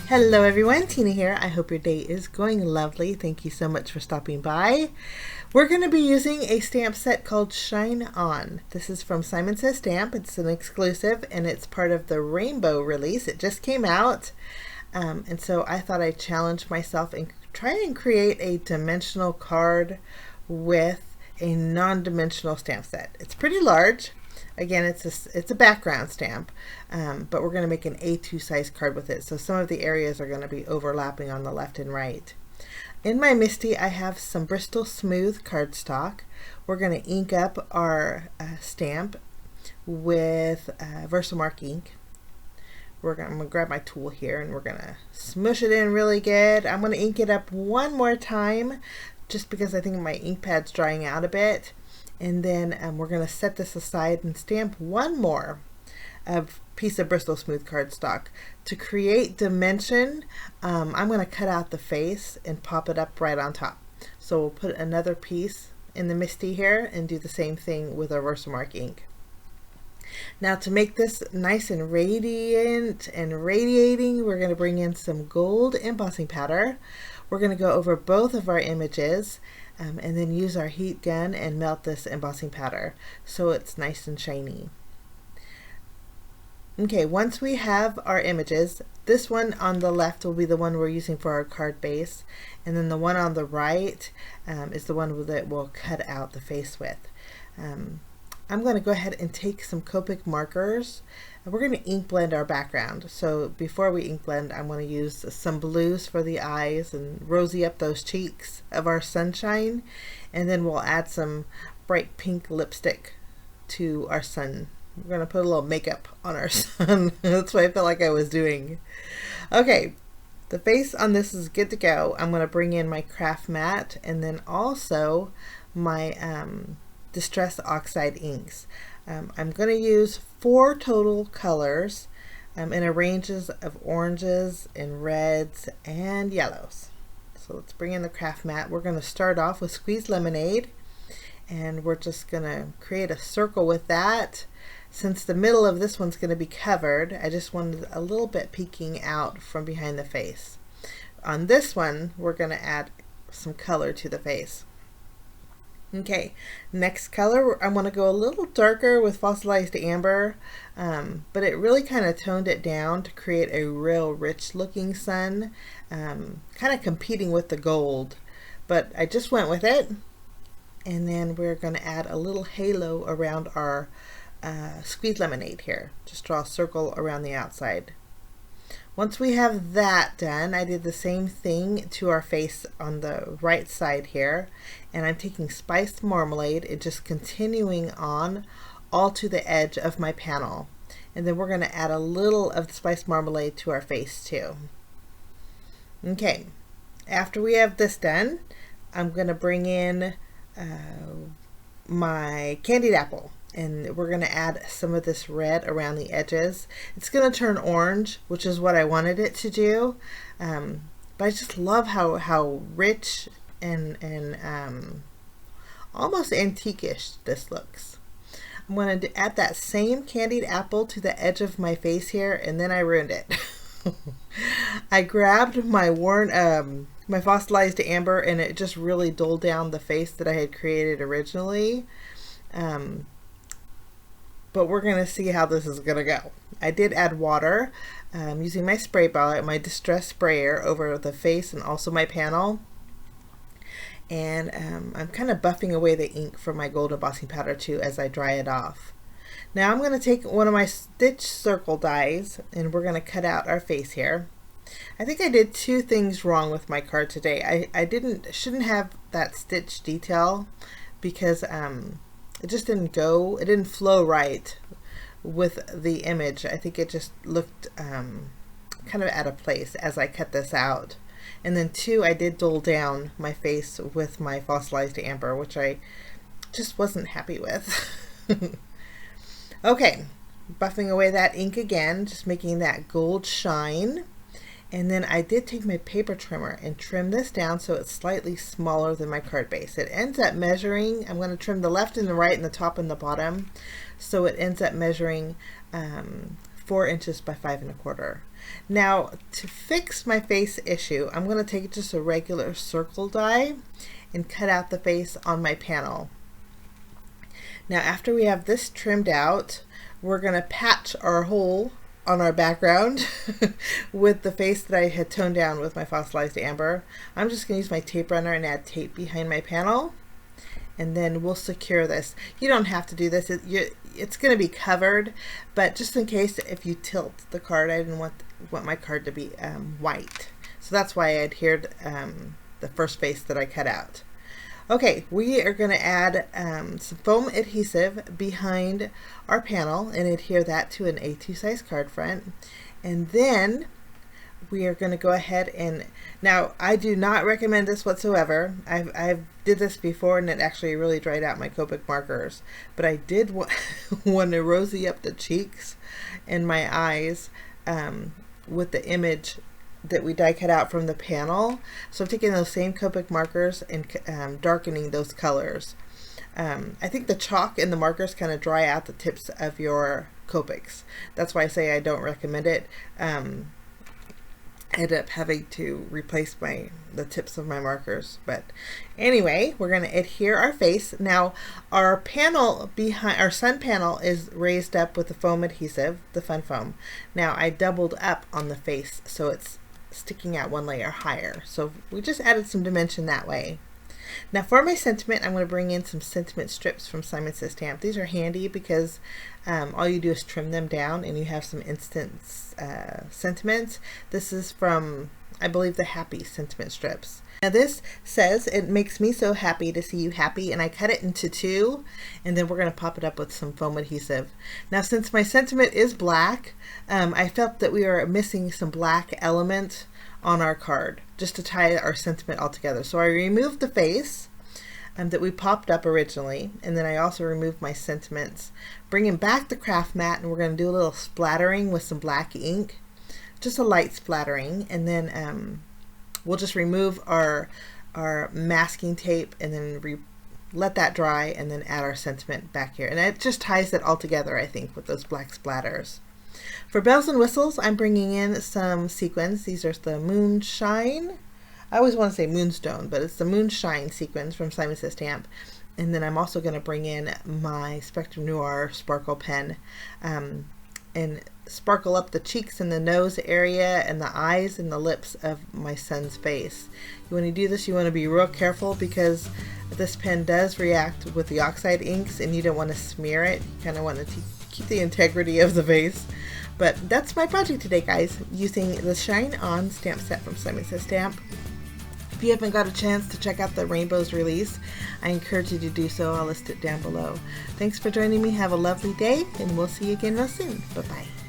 Hello everyone, Tina here. I hope your day is going lovely. Thank you so much for stopping by. We're going to be using a stamp set called Shine On. This is from Simon Says Stamp. It's an exclusive and it's part of the Rainbow release. It just came out. And so I thought I'd challenge myself and try and create a dimensional card with a non-dimensional stamp set. It's pretty large. Again, it's a background stamp, but we're going to make an A2 size card with it. So some of the areas are going to be overlapping on the left and right. In my MISTI, I have some Bristol Smooth cardstock. We're going to ink up our stamp with Versamark ink. I'm going to grab my tool here and we're going to smush it in really good. I'm going to ink it up one more time just because I think my ink pad's drying out a bit. And then we're going to set this aside and stamp one more piece of Bristol Smooth cardstock. To create dimension, I'm going to cut out the face and pop it up right on top. So we'll put another piece in the MISTI here and do the same thing with our Versamark ink. Now to make this nice and radiant and radiating, we're going to bring in some gold embossing powder. We're going to go over both of our images and then use our heat gun and melt this embossing powder so it's nice and shiny. Okay, once we have our images, this one on the left will be the one we're using for our card base, and then the one on the right is the one that we'll cut out the face with. I'm going to go ahead and take some Copic markers and we're going to ink blend our background. So before we ink blend, I'm going to use some blues for the eyes and rosy up those cheeks of our sunshine, and then we'll add some bright pink lipstick to our sun. We're going to put a little makeup on our sun. That's what I felt like I was doing. Okay, the face on this is good to go. I'm going to bring in my craft mat and then also my Distress Oxide inks. I'm going to use 4 total colors in a ranges of oranges and reds and yellows. So let's bring in the craft mat. We're going to start off with Squeezed Lemonade, and we're just going to create a circle with that. Since the middle of this one's going to be covered, I just wanted a little bit peeking out from behind the face. On this one, we're going to add some color to the face. Okay, next color, I want to go a little darker with Fossilized Amber, but it really kind of toned it down to create a real rich looking sun, kind of competing with the gold, but I just went with it. And then we're going to add a little halo around our Squeezed Lemonade here. Just draw a circle around the outside. Once we have that done, I did the same thing to our face on the right side here, and I'm taking Spiced Marmalade and just continuing on all to the edge of my panel. And then we're going to add a little of the Spiced Marmalade to our face too. Okay, after we have this done, I'm going to bring in my Candied Apple. And we're going to add some of this red around the edges. It's going to turn orange, which is what I wanted it to do. But I just love how rich and almost antique-ish this looks. I'm going to add that same Candied Apple to the edge of my face here, and then I ruined it. I grabbed my my Fossilized Amber, and it just really dulled down the face that I had created originally. But we're going to see how this is going to go. I did add water using my spray bottle, my Distress sprayer over the face and also my panel. And I'm kind of buffing away the ink from my gold embossing powder too as I dry it off. Now I'm going to take one of my stitch circle dies and we're going to cut out our face here. I think I did 2 things wrong with my card today. I shouldn't have that stitch detail because it just didn't go, it didn't flow right with the image. I think it just looked kind of out of place as I cut this out. And then 2, I did dull down my face with my Fossilized Amber, which I just wasn't happy with. Okay, buffing away that ink again, just making that gold shine. And then I did take my paper trimmer and trim this down so it's slightly smaller than my card base. It ends up measuring, I'm going to trim the left and the right and the top and the bottom, so it ends up measuring 4 inches by 5 1/4. Now to fix my face issue, I'm going to take just a regular circle die and cut out the face on my panel. Now after we have this trimmed out, we're going to patch our hole on our background with the face that I had toned down with my fossilized amber. I'm just going to use my tape runner and add tape behind my panel, and then we'll secure this. You don't have to do this. It's going to be covered, but just in case, if you tilt the card, I didn't want my card to be white. So that's why I adhered the first face that I cut out. Okay, we are going to add some foam adhesive behind our panel and adhere that to an A2 size card front. And then we are going to go ahead and, now I do not recommend this whatsoever. I've did this before and it actually really dried out my Copic markers, but I did want to rosy up the cheeks and my eyes with the image that we die cut out from the panel. So I'm taking those same Copic markers and darkening those colors. I think the chalk and the markers kind of dry out the tips of your Copics. That's why I say I don't recommend it. I ended up having to replace the tips of my markers. But anyway, we're going to adhere our face. Now our panel behind, our sun panel, is raised up with the foam adhesive, the fun foam. Now I doubled up on the face so it's sticking out one layer higher. So we just added some dimension that way. Now for my sentiment, I'm going to bring in some sentiment strips from C&CT Stamp. These are handy because all you do is trim them down and you have some instant sentiments. This is from, I believe, the Happy sentiment strips. Now this says, "It makes me so happy to see you happy," and I cut it into 2, and then we're going to pop it up with some foam adhesive. Now since my sentiment is black, I felt that we were missing some black element on our card just to tie our sentiment all together. So I removed the face that we popped up originally, and then I also removed my sentiments, bringing back the craft mat, and we're going to do a little splattering with some black ink, just a light splattering, and then we'll just remove our masking tape and then let that dry and then add our sentiment back here, and it just ties it all together, I think, with those black splatters. For bells and whistles, I'm bringing in some sequins. These are the Moonshine. I always want to say Moonstone, but it's the Moonshine sequins from C&CT Stamp. And then I'm also going to bring in my Spectrum Noir sparkle pen and sparkle up the cheeks and the nose area and the eyes and the lips of my son's face. When you do this, you want to be real careful because this pen does react with the Oxide inks and you don't want to smear it. You kind of want to keep the integrity of the vase. But that's my project today, guys, using the Shine On stamp set from C&CT Stamp. If you haven't got a chance to check out the Rainbows release, I encourage you to do so. I'll list it down below. Thanks for joining me. Have a lovely day, and we'll see you again real soon. Bye-bye.